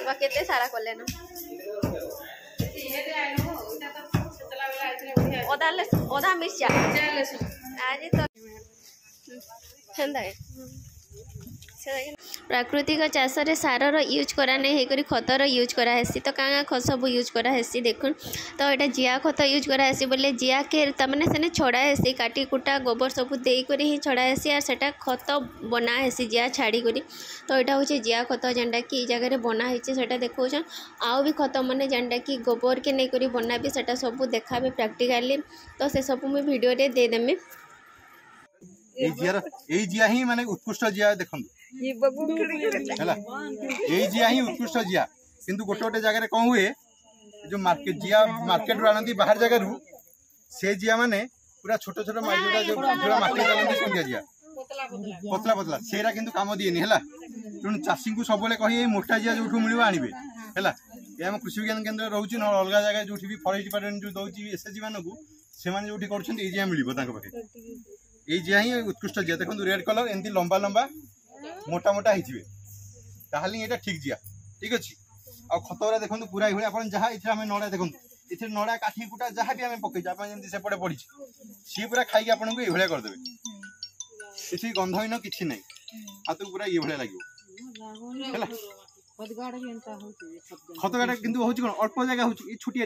देखा केते सारा कले ना ओदा मिर्चा आज तो प्राकृतिक चाष रे सार यूज करा नहीं होकर खतर यूज करा हेसी तो क्या सब यूज करा हेसी देखुन तो यहाँ जिया खत यूज करा हेसी बोले जिया के तमाने सेने छड़ा हेसी काटी कुटा गोबर सब देकर ही छड़ा हेसी और सेटा खत बना हेसी जिया छाड़ी करी तो यहाँ हूँ जिया खत जेनटा कि जगह बना होता देखा आउ भी खत मैंने जेनटा कि गोबर के नहीं करी बना भी सेटा सब देखा प्राक्टिकली तो से सब मुझे वीडियो रे देदेमी जिया ही माने उत्कृष्ट जिया देखो जिया ही उत्कृष्ट जिया किंतु गोटे गोटे जगह कौन हुए जो मार्केट जिया मार्केट रू आनती बाहर जगह रू से जिया माने पूरा छोट छोट माटी जिया पतला पतला सेरा किंतु काम दिएनी है तेणु चाषी को सब कही मोटा जिया जो मिल आनबे है आम कृषि विज्ञान केन्द्र रोचे ना अलग जगह जो भी फरेस्ट डिपार्टमेंट जो दौर एसएचजी मानक से जो जिया मिले ये जिया ही उत्कृष्ट जिया देखो रेड कलर एमती लंबा लंबा मोटा मोटा होते ये ठीक जिया ठीक अच्छे आ खतरा देखो पूरा ये आप जहाँ ये नड़ा देखो ये नड़ा काठी कुटा जहाँ भी आम पकई सेपटे पड़ी सी पूरा खाई आपको ये करदे किसी गंधहीन किसी ना हाथ को पूरा ये लगे खतगाटा किंतु हूँ कौन अल्प जगह हूँ छुटिया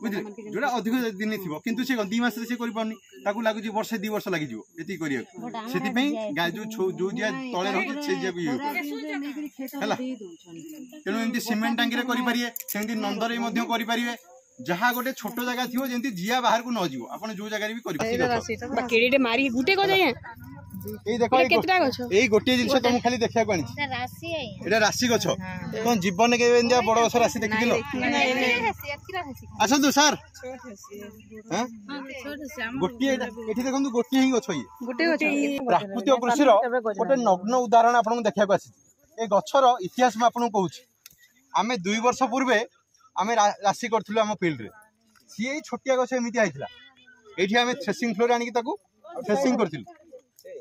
बुझे जोटा अधिक दिन थी किंतु से 2 मास से लगुच वर्षे 2 वर्ष लगे ये करा जो जिया तले रही तेणु एमती सीमेंट टांगी करेंगे नंदर करेंगे जहाँ गोटे छोट जगह थी जमी जिया बाहर को न जीव आप जो जगह भी मारी गुटे को जाए गोटे जिन तुम खाली देखा राशि गछ तुम जीवन के बड़ गछ राशि देखी आसतु सार गोटे देखो गोटे ही गछ प्राकृतिक कृषि गोटे नग्न उदाहरण आपको देखा आसी ए गछर इतिहास में आपको कहूँ आम 2 वर्ष पूर्वे आम राशि करूँ आम फिल्ड रे सी छोटिया गछ एमती होता ये आम थ्रेसिंग फ्लोर आनिक थ्रेसिंग करूँ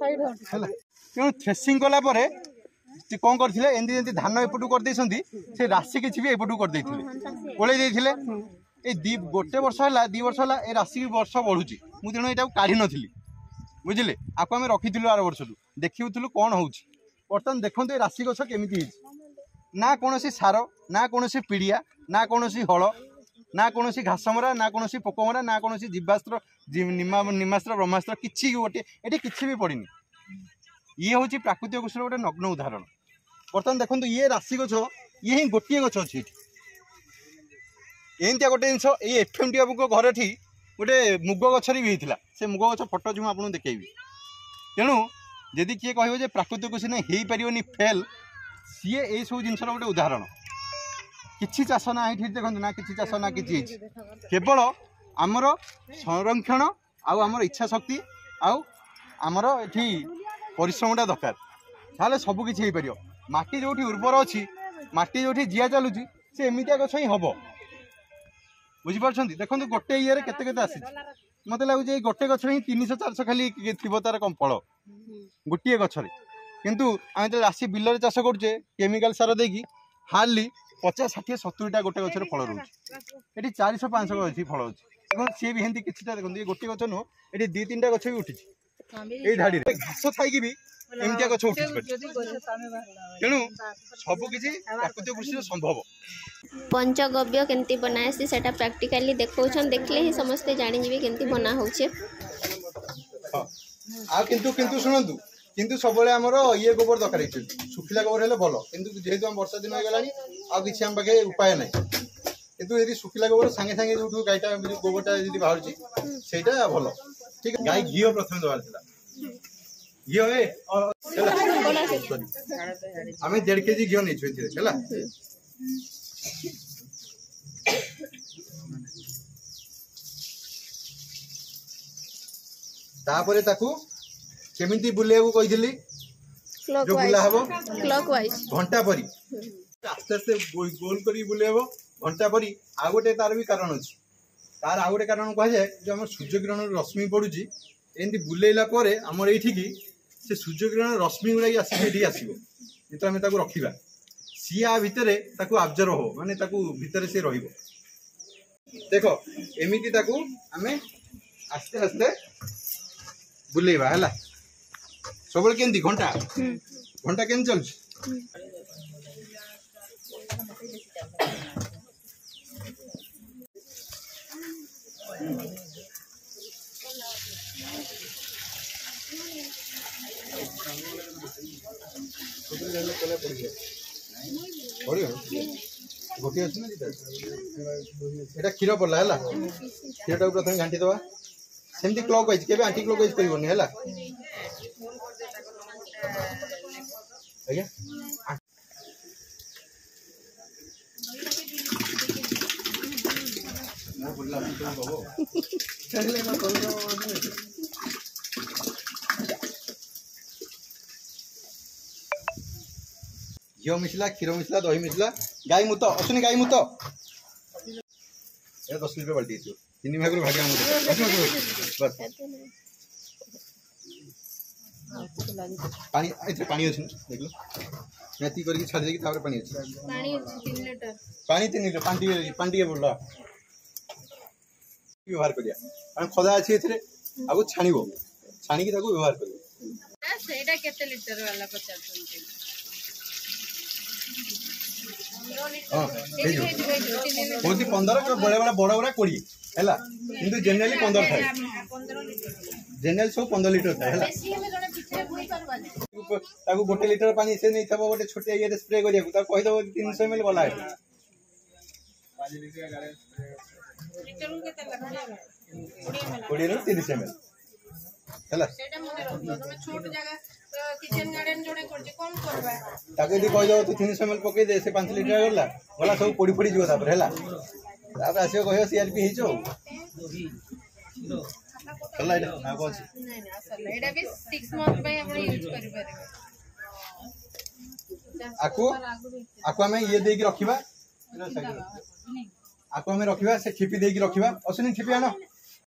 तेणु थ्रेसिंग कलापर कौन करते एमती धान एपटू करदे से राशि किसी भी एपटू करदे ओल्ले ये गोटे वर्ष है 2 वर्ष है ये राशि वर्ष बढ़ुची मुझे तेणु यहाँ काढ़ी नी बुझे आपको आम रखी आर वर्ष देखुलू कौन हो बर्तमान देखो ये राशि गछ केमी ना कौन सार ना कौन पिड़िया ना कौन हल ना कौन घासमरा ना कौन पोकमरा ना कौन जीवास्त्र निमास्त्र ब्रह्मास्त्र किसी गोटे ये किसी भी पड़नी ये हूँ प्राकृतिक कृषि गोटे नग्न उदाहरण बर्तमान देखो ये राशि गछ ये ही गोटे गछ अच्छी एमती गोटे जिन ये एफएमटी बाबू को घर ठी गोटे मुग गचर भी होता से मुग गछ फटो जो आपको देखी तेणु जदि किए कह प्राकृतिक कृषि नहीं हो पार फेल सी ये सब जिन गोटे उदाहरण किसी चाष ना ये देखो ना किसी चाष ना कि केवल आमर संरक्षण आमर इच्छा शक्ति आमर ये परिश्रमटा दरकार ताले सबकि हो पार माटी जो उर्वर अच्छी माटी जो जिया चलुची से एमतिया गछ ही हम बुझीपार देखो गोटे ये केते आसी मत लगुच गोटे गछ ही 300-400 खाली थी तार कम फल गोटे गचर किंतु आम जो राशि बिल चाष करुचे केमिकाल सार देकी हार्डली 50-60-70टा गोटे गचर फल रोचे ये 400-500 अच्छी फल अच्छी सी भी हेल्दी किसी देखो ये गोटे गच नुह ये 2-3टा गच भी उठी ये धाड़ी घास थी भी एमतिया गच उठी तेणु सबकि प्राकृतिक कृषि संभव पंचगव्य केमती बनाएसी सेटा प्रैक्टिकली देखौछन देखले ही समस्ते जानि जेबे केमती बना होचे किंतु सुनंतु किंतु सब आमर ये गोबर दरकार सुखिला गोबर है भल किंतु जेहेतु आम वर्षा दिन होगा आ किसी आम पाखे उपाय ना किंतु यदि सुखिला गोबर सांगे सांगे जो गाईटा गोबरटा जी बाहर से भल ठीक है गाई घी प्रथम दबार घी आम 1.5 केजी घी नहीं तापर ताकू केमिति बुलेबू कही जो बुला हम क्लॉकवाइज घंटा परी आस्ते आस्ते गोल कर बुलेब घंटा परी आ गोटे तार भी कारण अच्छी तार आ गोटे कारण कह जाए जो आम सूर्य किरण रश्मि पड़ुची एमती बुलेला आमर ये से सूर्य किरण रश्मि गुड़ा आसिक आसो आम रखा सी आ भितरे ताकू ऑब्जर्व हो माने ताकू भितरे से रहिबो देखो एमिति ताकू आमे आस्ते आस्ते बुलेबा हला सबल केंदी घंटा घंटा केन चल गोटे अच्छी ना एटा क्षीर पड़ला है क्षीर टाक प्रथम घाटी दवा सेमती क्लॉक वाइज केबे एंटी क्लॉक वाइज करबोनी है आज्ञा ना बोलला हम तो बाबू चले ना तो घी मिसला क्षीर मिसला दही मिसला गाई मुत असुनी गाई मुत 10 लिटर बाल्टी 3 भाग भाग्या मुत बस पानी इथे पानी अछि देख लो मेथी करके छाड़ देकी तापर पानी अछि पानी 3 लीटर पानी के बोलला व्यवहार करिया हम खदा अछि एथरे आगु छाणीबो छाणी की ताको व्यवहार करियो सेटा केते लीटर वाला 50 होती 15 बड़े बड़ा बड़ा बड़ा 20 हैला किंतु जनरली 15 थाए जनरल सब 15 लीटर थाए हैला ताको गोटे लीटर पानी से नहीं थबो गोटे छोटे ये स्प्रे करिया ता कहि दबो 300 ml वाला है 20 रो 300 ml हैला सेटा मने रखो तमे छोट जगह किचन गार्डन जोड़े करजे कौन करबा ताके दी कहि दबो तो 300 ml पके दे से 5 लीटर गला वाला सब पोड़ी पोड़ी जो तापर हैला तापर आसियो कहियो सीआरपी हिचो चला एटा ना को अछि नहीं ना असल एटा भी 6 मंथ में आपण यूज करि परबे आको हमें ये देकी रखिबा आको हमें रखिबा से ठिपी देकी रखिबा असुनी ठिपी आनो